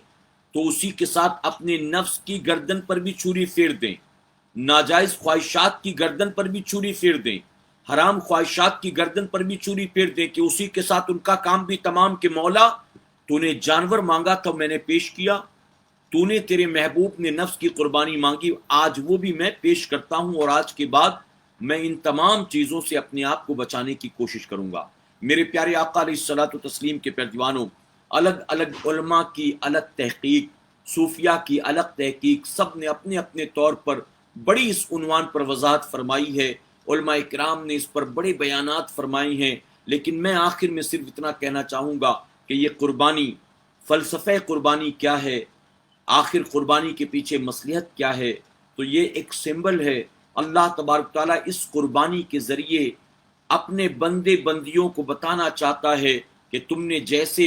تو اسی کے ساتھ اپنے نفس کی گردن پر بھی چھری پھیر دیں، ناجائز خواہشات کی گردن پر بھی چھری پھیر دیں، حرام خواہشات کی گردن پر بھی چھری پھیر دیں، کہ اسی کے ساتھ ان کا کام بھی تمام کہ مولا تو نے جانور مانگا تھا میں نے پیش کیا، تو نے تیرے محبوب نے نفس کی قربانی مانگی، آج وہ بھی میں پیش کرتا ہوں، اور آج کے بعد میں ان تمام چیزوں سے اپنے آپ کو بچانے کی کوشش کروں گا۔ میرے پیارے آقا علیہ الصلوۃ والتسلیم کے پیارے دیوانوں، الگ الگ علماء کی الگ تحقیق، صوفیاء کی الگ تحقیق، سب نے اپنے اپنے طور پر بڑی اس عنوان پر وضاحت فرمائی ہے، علماء کرام نے اس پر بڑے بیانات فرمائے ہیں، لیکن میں آخر میں صرف اتنا کہنا چاہوں گا کہ یہ قربانی، فلسفہ قربانی کیا ہے، آخر قربانی کے پیچھے مصلحت کیا ہے؟ تو یہ ایک سمبل ہے۔ اللہ تبارک تعالیٰ اس قربانی کے ذریعے اپنے بندے بندیوں کو بتانا چاہتا ہے کہ تم نے جیسے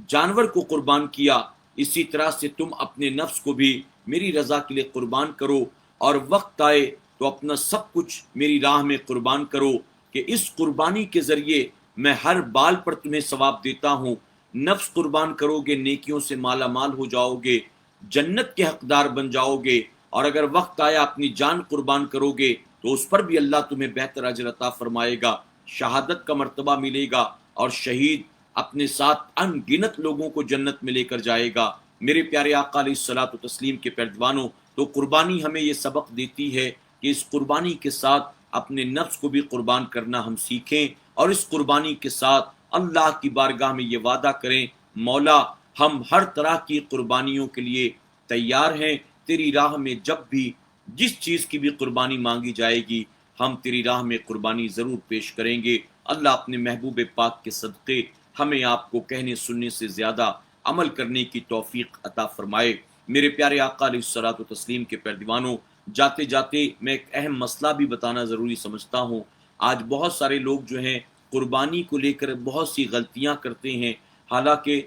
جانور کو قربان کیا، اسی طرح سے تم اپنے نفس کو بھی میری رضا کے لیے قربان کرو، اور وقت آئے تو اپنا سب کچھ میری راہ میں قربان کرو، کہ اس قربانی کے ذریعے میں ہر بال پر تمہیں ثواب دیتا ہوں۔ نفس قربان کرو گے، نیکیوں سے مالا مال ہو جاؤ گے، جنت کے حقدار بن جاؤ گے، اور اگر وقت آیا اپنی جان قربان کرو گے تو اس پر بھی اللہ تمہیں بہتر اجر عطا فرمائے گا، شہادت کا مرتبہ ملے گا، اور شہید اپنے ساتھ ان گنت لوگوں کو جنت میں لے کر جائے گا۔ میرے پیارے آقا علیہ الصلوۃ والتسلیم کے پیارے دیوانوں، تو قربانی ہمیں یہ سبق دیتی ہے کہ اس قربانی کے ساتھ اپنے نفس کو بھی قربان کرنا ہم سیکھیں، اور اس قربانی کے ساتھ اللہ کی بارگاہ میں یہ وعدہ کریں، مولا ہم ہر طرح کی قربانیوں کے لیے تیار ہیں، تیری راہ میں جب بھی جس چیز کی بھی قربانی مانگی جائے گی ہم تیری راہ میں قربانی ضرور پیش کریں گے۔ اللہ اپنے محبوب پاک کے صدقے ہمیں آپ کو کہنے سننے سے زیادہ عمل کرنے کی توفیق عطا فرمائے۔ میرے پیارے آقا علیہ الصلوۃ والتسلیم کے پیارے دیوانوں، جاتے جاتے میں ایک اہم مسئلہ بھی بتانا ضروری سمجھتا ہوں۔ آج بہت سارے لوگ جو ہیں قربانی کو لے کر بہت سی غلطیاں کرتے ہیں، حالانکہ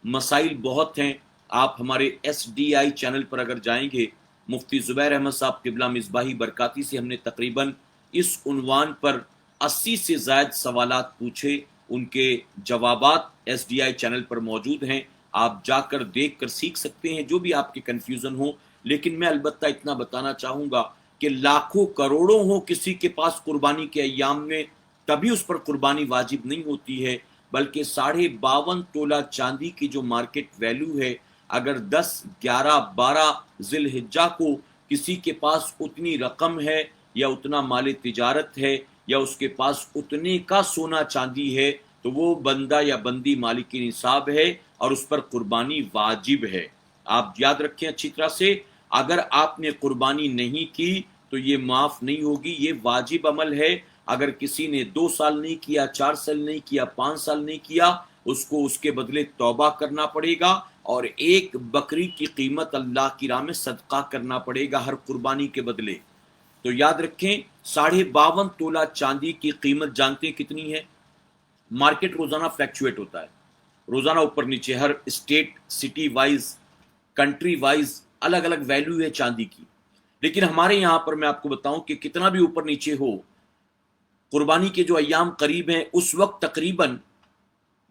مسائل بہت ہیں۔ آپ ہمارے SDI چینل پر اگر جائیں گے، مفتی زبیر احمد صاحب قبلہ مصباحی برکاتی سے ہم نے تقریباً اس عنوان پر 80 سے زائد سوالات پوچھے، ان کے جوابات SDI چینل پر موجود ہیں، آپ جا کر دیکھ کر سیکھ سکتے ہیں جو بھی آپ کے کنفیوژن ہو۔ لیکن میں البتہ اتنا بتانا چاہوں گا کہ لاکھوں کروڑوں ہو کسی کے پاس قربانی کے ایام میں، تبھی اس پر قربانی واجب نہیں ہوتی ہے، بلکہ 52.5 تولہ چاندی کی جو مارکیٹ ویلیو ہے، اگر 10، 11، 12 ذی الحجہ کو کسی کے پاس اتنی رقم ہے، یا اتنا مال تجارت ہے، یا اس کے پاس اتنے کا سونا چاندی ہے، تو وہ بندہ یا بندی مالک نصاب ہے اور اس پر قربانی واجب ہے۔ آپ یاد رکھیں اچھی طرح سے، اگر آپ نے قربانی نہیں کی تو یہ معاف نہیں ہوگی، یہ واجب عمل ہے۔ اگر کسی نے 2 سال نہیں کیا، 4 سال نہیں کیا، 5 سال نہیں کیا، اس کو اس کے بدلے توبہ کرنا پڑے گا، اور ایک بکری کی قیمت اللہ کی راہ میں صدقہ کرنا پڑے گا ہر قربانی کے بدلے۔ تو یاد رکھیں 52.5 تولہ چاندی کی قیمت جانتے ہیں کتنی ہے؟ مارکیٹ روزانہ فلیکچویٹ ہوتا ہے، روزانہ اوپر نیچے، ہر state, city wise, country wise الگ الگ ویلیو ہے چاندی کی، لیکن ہمارے یہاں پر میں آپ کو بتاؤں کہ کتنا بھی اوپر نیچے ہو، قربانی کے جو ایام قریب ہیں اس وقت تقریباً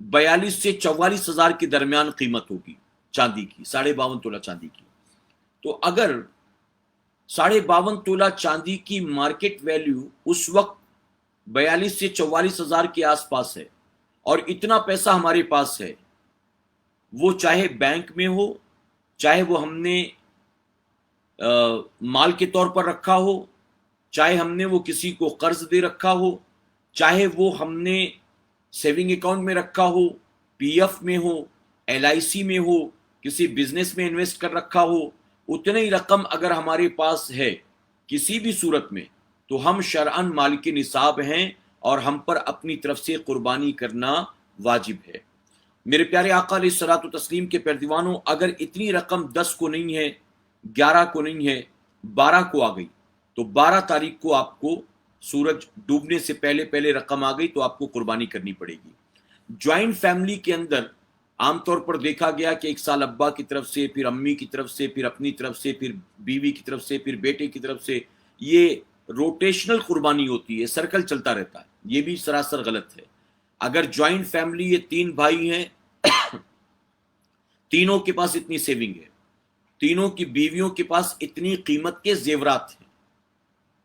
42 سے 44 ہزار کے درمیان قیمت ہوگی چاندی کی، 52.5 تولہ چاندی کی۔ تو اگر 52.5 تولہ چاندی کی مارکیٹ ویلیو اس وقت 42 سے 44 ہزار کے آس پاس ہے، اور اتنا پیسہ ہمارے پاس ہے، وہ چاہے بینک میں ہو، چاہے وہ ہم نے مال کے طور پر رکھا ہو، چاہے ہم نے وہ کسی کو قرض دے رکھا ہو، چاہے وہ ہم نے سیونگ اکاؤنٹ میں رکھا ہو، پی ایف میں ہو، LIC میں ہو، کسی بزنس میں انویسٹ کر رکھا ہو، اتنی رقم اگر ہمارے پاس ہے کسی بھی صورت میں، تو ہم شرعاً مالک نصاب ہیں اور ہم پر اپنی طرف سے قربانی کرنا واجب ہے۔ میرے پیارے آقا علیہ الصلوۃ والتسلیم کے پیروانوں، اگر اتنی رقم 10 کو نہیں ہے، 11 کو نہیں ہے، 12 کو آ گئی، تو 12 تاریخ کو آپ کو سورج ڈوبنے سے پہلے پہلے رقم آ گئی تو آپ کو قربانی کرنی پڑے گی۔ جوائنٹ فیملی کے اندر عام طور پر دیکھا گیا کہ ایک سال ابا کی طرف سے، پھر امی کی طرف سے، پھر اپنی طرف سے، پھر بیوی کی طرف سے، پھر بیٹے کی طرف سے، یہ روٹیشنل قربانی ہوتی ہے، سرکل چلتا رہتا ہے، یہ بھی سراسر غلط ہے۔ اگر جوائنٹ فیملی یہ 3 بھائی ہیں، تینوں کے پاس اتنی سیونگ ہے، تینوں کی بیویوں کے پاس اتنی قیمت کے زیورات ہیں،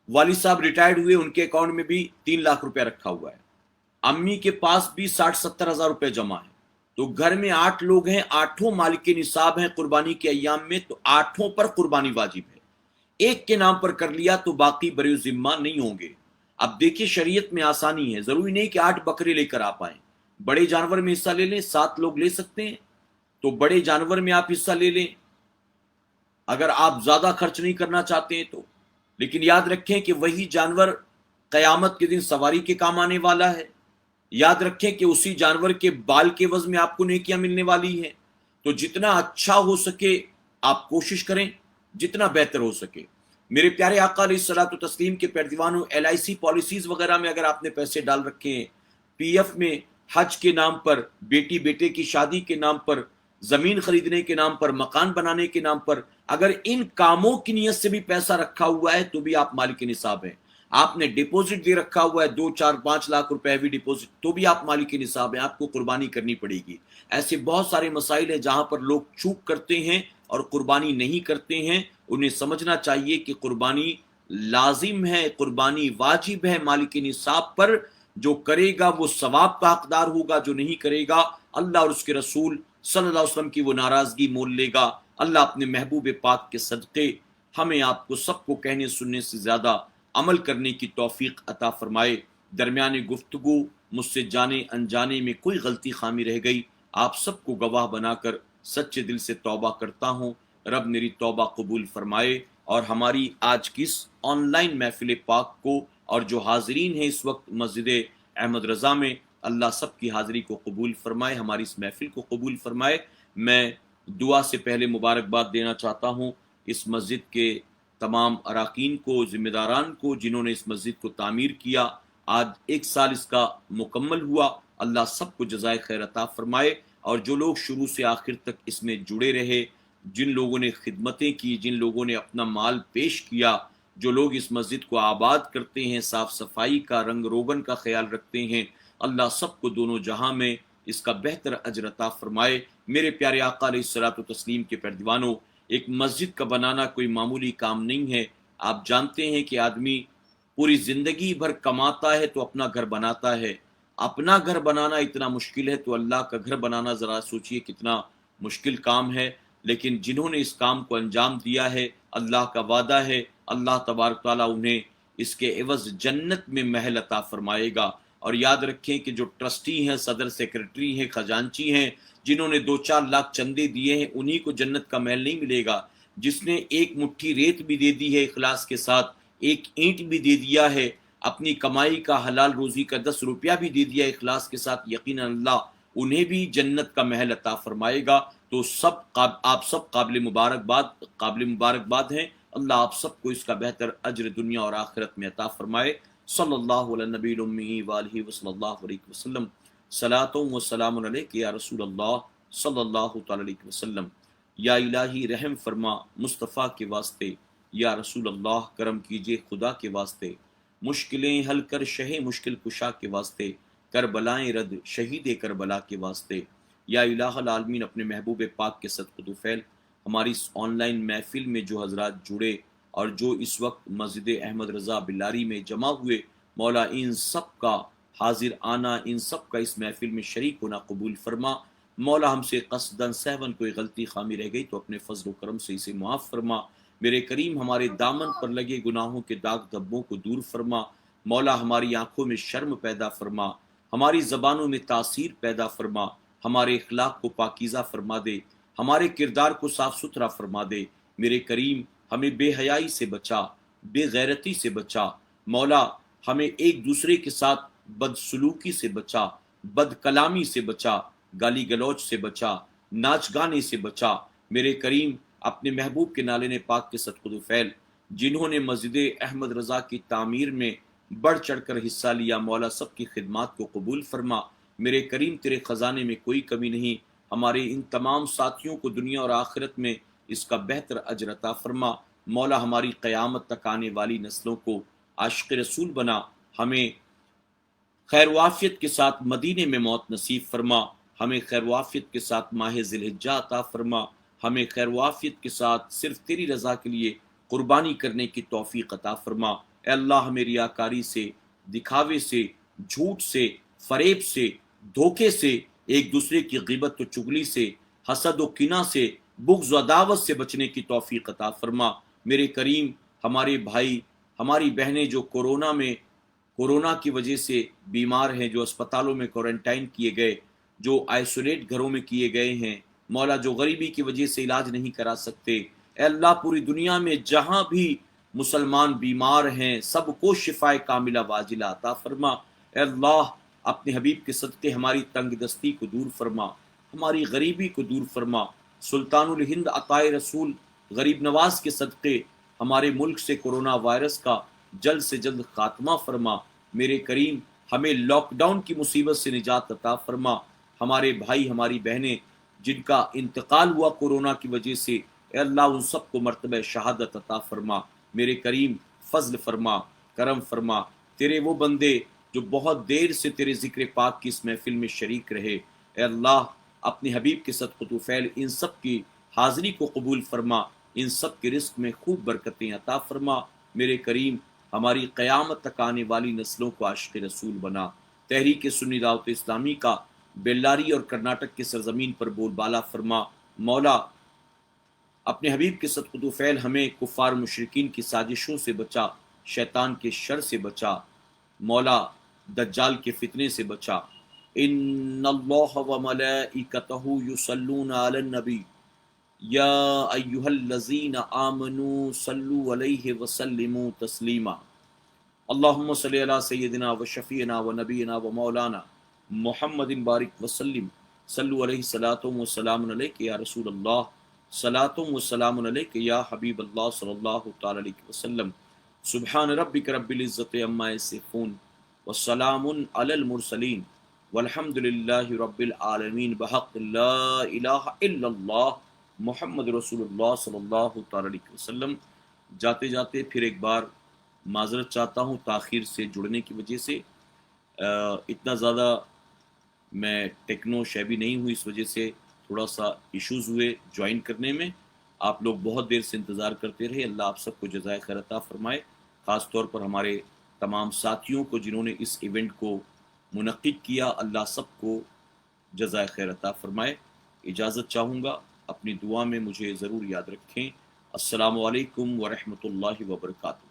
والد صاحب ریٹائرڈ ہوئے، ان کے اکاؤنٹ میں بھی 3 لاکھ روپے رکھا ہوا ہے، امی کے پاس بھی 60-70 ہزار روپے جمع ہے، تو گھر میں 8 لوگ ہیں، 8 مالک نصاب ہیں قربانی کے ایام میں، تو 8 پر قربانی واجب ہے۔ ایک کے نام پر کر لیا تو باقی بری ذمہ نہیں ہوں گے۔ اب دیکھیے شریعت میں آسانی ہے، ضروری نہیں کہ 8 بکرے لے کر آپ آئیں، بڑے جانور میں حصہ لے لیں، 7 لوگ لے سکتے ہیں تو بڑے جانور میں آپ حصہ لے لیں، اگر آپ زیادہ خرچ نہیں کرنا چاہتے ہیں تو۔ لیکن یاد رکھیں کہ وہی جانور قیامت کے دن سواری کے کام آنے والا ہے، یاد رکھیں کہ اسی جانور کے بال کے عوض میں آپ کو نیکیاں ملنے والی ہیں، تو جتنا اچھا ہو سکے آپ کوشش کریں، جتنا بہتر ہو سکے۔ میرے پیارے آقا علیہ الصلوۃ والتسلیم کے پیروانوں، LIC پالیسیز وغیرہ میں اگر آپ نے پیسے ڈال رکھے ہیں، PF میں حج کے نام پر، بیٹی بیٹے کی شادی کے نام پر، زمین خریدنے کے نام پر، مکان بنانے کے نام پر، اگر ان کاموں کی نیت سے بھی پیسہ رکھا ہوا ہے تو بھی آپ مالک نصاب ہیں۔ آپ نے ڈپوزٹ دے رکھا ہوا ہے 2, 4, 5 لاکھ روپے ہیوی ڈپوزٹ، تو بھی آپ مالک نصاب ہیں، آپ کو قربانی کرنی پڑے گی۔ ایسے بہت سارے مسائل ہیں جہاں پر لوگ چوک کرتے ہیں اور قربانی نہیں کرتے ہیں، انہیں سمجھنا چاہیے کہ قربانی لازم ہے، قربانی واجب ہے مالک نصاب پر، جو کرے گا وہ ثواب کا حقدار ہوگا، جو نہیں کرے گا اللہ اور اس کے رسول صلی اللہ علیہ وسلم کی وہ ناراضگی مول لے گا۔ اللہ اپنے محبوب پاک کے صدقے ہمیں آپ کو سب کو کہنے سننے سے زیادہ عمل کرنے کی توفیق عطا فرمائے۔ درمیان گفتگو مجھ سے جانے انجانے میں کوئی غلطی خامی رہ گئی، آپ سب کو گواہ بنا کر سچے دل سے توبہ کرتا ہوں، رب میری توبہ قبول فرمائے، اور ہماری آج کی اس آن لائن محفل پاک کو اور جو حاضرین ہیں اس وقت مسجد احمد رضا میں، اللہ سب کی حاضری کو قبول فرمائے، ہماری اس محفل کو قبول فرمائے۔ میں دعا سے پہلے مبارکباد دینا چاہتا ہوں اس مسجد کے تمام اراکین کو، ذمہ داران کو، جنہوں نے اس مسجد کو تعمیر کیا، آج 1 سال اس کا مکمل ہوا، اللہ سب کو جزائے خیر عطا فرمائے، اور جو لوگ شروع سے آخر تک اس میں جڑے رہے، جن لوگوں نے خدمتیں کی، جن لوگوں نے اپنا مال پیش کیا، جو لوگ اس مسجد کو آباد کرتے ہیں، صاف صفائی کا، رنگ روگن کا خیال رکھتے ہیں، اللہ سب کو دونوں جہاں میں اس کا بہتر اجر عطا فرمائے۔ میرے پیارے آقا علیہ الصلوۃ والتسلیم کے پیروانوں، ایک مسجد کا بنانا کوئی معمولی کام نہیں ہے۔ آپ جانتے ہیں کہ آدمی پوری زندگی بھر کماتا ہے تو اپنا گھر بناتا ہے، اپنا گھر بنانا اتنا مشکل ہے تو اللہ کا گھر بنانا ذرا سوچئے کتنا مشکل کام ہے۔ لیکن جنہوں نے اس کام کو انجام دیا ہے، اللہ کا وعدہ ہے اللہ تبارک تعالیٰ انہیں اس کے عوض جنت میں محل عطا فرمائے گا، اور یاد رکھیں کہ جو ٹرسٹی ہیں، صدر سیکرٹری ہیں، خزانچی ہیں، جنہوں نے 2-4 لاکھ چندے دیے ہیں، انہی کو جنت کا محل نہیں ملے گا۔ جس نے ایک مٹھی ریت بھی دے دی ہے اخلاص کے ساتھ، ایک اینٹ بھی دے دیا ہے، اپنی کمائی کا حلال روزی کا 10 روپیہ بھی دے دیا اخلاص کے ساتھ، یقیناً اللہ انہیں بھی جنت کا محل عطا فرمائے گا۔ تو آپ سب قابل مبارکباد ہیں۔ اللہ آپ سب کو اس کا بہتر اجر دنیا اور آخرت میں عطا فرمائے۔ صلی اللہ علی نبی الامی وآلہ وصلی اللہ علیہ وسلم۔ صلاۃ و سلام علیک یا رسول اللہ صلی اللہ تعالی علیہ وسلم۔ یا الہی رحم فرما مصطفیٰ کے واسطے، یا رسول اللہ کرم کیجئے خدا کے واسطے، مشکلیں حل کر شہ مشکل کشا کے واسطے، کربلائیں رد شہید کربلا کے واسطے۔ یا الہ العالمین اپنے محبوب پاک کے صدقہ طفیل ہماری اس آن لائن محفل میں جو حضرات جڑے اور جو اس وقت مسجد احمد رضا بلاری میں جمع ہوئے، مولا ان سب کا حاضر آنا، ان سب کا اس محفل میں شریک ہونا قبول فرما۔ مولا ہم سے قصداً سہون کوئی غلطی خامی رہ گئی تو اپنے فضل و کرم سے اسے معاف فرما۔ میرے کریم ہمارے دامن پر لگے گناہوں کے داغ دھبوں کو دور فرما۔ مولا ہماری آنکھوں میں شرم پیدا فرما، ہماری زبانوں میں تاثیر پیدا فرما، ہمارے اخلاق کو پاکیزہ فرما دے، ہمارے کردار کو صاف ستھرا فرما دے۔ میرے کریم ہمیں بے حیائی سے بچا، بے غیرتی سے بچا۔ مولا ہمیں ایک دوسرے کے ساتھ بدسلوکی سے بچا، بد کلامی سے بچا، گالی گلوچ سے بچا، ناچ گانے سے بچا۔ میرے کریم اپنے محبوب کے نالے پاک کے صدقہ طفیل جنہوں نے مسجد احمد رضا کی تعمیر میں بڑھ چڑھ کر حصہ لیا، مولا سب کی خدمات کو قبول فرما۔ میرے کریم تیرے خزانے میں کوئی کمی نہیں، ہمارے ان تمام ساتھیوں کو دنیا اور آخرت میں اس کا بہتر اجر عطا فرما۔ مولا ہماری قیامت تک آنے والی نسلوں کو عاشق رسول بنا، ہمیں خیر و عافیت کے ساتھ مدینے میں موت نصیب فرما، ہمیں خیر و عافیت کے ساتھ ماہ ذی الحجہ عطا فرما، ہمیں خیر و عافیت کے ساتھ صرف تیری رضا کے لیے قربانی کرنے کی توفیق عطا فرما۔ اے اللہ ہمیں ریاکاری سے، دکھاوے سے، جھوٹ سے، فریب سے، دھوکے سے، ایک دوسرے کی غیبت و چغلی سے، حسد و کینہ سے، بغض و عداوت سے بچنے کی توفیق عطا فرما۔ میرے کریم ہمارے بھائی، ہماری بہنیں جو کورونا کی وجہ سے بیمار ہیں، جو اسپتالوں میں کوارنٹائن کیے گئے، جو آئسولیٹ گھروں میں کیے گئے ہیں، مولا جو غریبی کی وجہ سے علاج نہیں کرا سکتے، اے اللہ پوری دنیا میں جہاں بھی مسلمان بیمار ہیں سب کو شفاء کاملہ واجلہ عطا فرما۔ اے اللہ اپنے حبیب کے صدقے ہماری تنگ دستی کو دور فرما، ہماری غریبی کو دور فرما۔ سلطان الہند عطائے رسول غریب نواز کے صدقے ہمارے ملک سے کورونا وائرس کا جلد سے جلد خاتمہ فرما۔ میرے کریم ہمیں لاک ڈاؤن کی مصیبت سے نجات عطا فرما۔ ہمارے بھائی، ہماری بہنیں جن کا انتقال ہوا کورونا کی وجہ سے، اے اللہ ان سب کو مرتبہ شہادت عطا فرما۔ میرے کریم فضل فرما، کرم فرما۔ تیرے وہ بندے جو بہت دیر سے تیرے ذکر پاک کی اس محفل میں شریک رہے، اے اللہ اپنے حبیب کے صدقہ طفیل ان سب کی حاضری کو قبول فرما، ان سب کے رزق میں خوب برکتیں عطا فرما۔ میرے کریم ہماری قیامت تک آنے والی نسلوں کو عاشق رسول بنا۔ تحریک سنی دعوت اسلامی کا بیلاری اور کرناٹک کی سرزمین پر بول بالا فرما۔ مولا اپنے حبیب کے صدقہ طفیل ہمیں کفار مشرکین کی سازشوں سے بچا، شیطان کے شر سے بچا، مولا دجال کے فتنے سے بچا۔ ان اللہ و ملائکتہ یصلون علی النبی یا ایھا الذین آمنوا صلوا علیہ وسلموا تسلیما۔ اللہم صلی علی سیدنا و شفیعنا و نبینا و مولانا محمد بارک وسلم۔ صلو علیہ صلاۃ و سلام علیک یا رسول اللہ، صلاۃ و سلام علیک یا حبیب اللہ صلی اللہ تعالی علیہ وسلم۔ سبحان ربک رب العزت عما یصفون وسلام علی المرسلین والحمد للہ رب العالمین بحق لا الہ الا اللہ محمد رسول اللہ صلی اللہ تعالی علیہ وسلم۔ جاتے جاتے پھر ایک بار معذرت چاہتا ہوں تاخیر سے جڑنے کی وجہ سے، اتنا زیادہ میں ٹیکنو شیبی نہیں ہوں، اس وجہ سے تھوڑا سا ایشوز ہوئے جوائن کرنے میں۔ آپ لوگ بہت دیر سے انتظار کرتے رہے، اللہ آپ سب کو جزائے خیر عطا فرمائے، خاص طور پر ہمارے تمام ساتھیوں کو جنہوں نے اس ایونٹ کو منعقد کیا، اللہ سب کو جزائے خیر عطا فرمائے۔ اجازت چاہوں گا، اپنی دعا میں مجھے ضرور یاد رکھیں۔ السلام علیکم ورحمۃ اللہ وبرکاتہ۔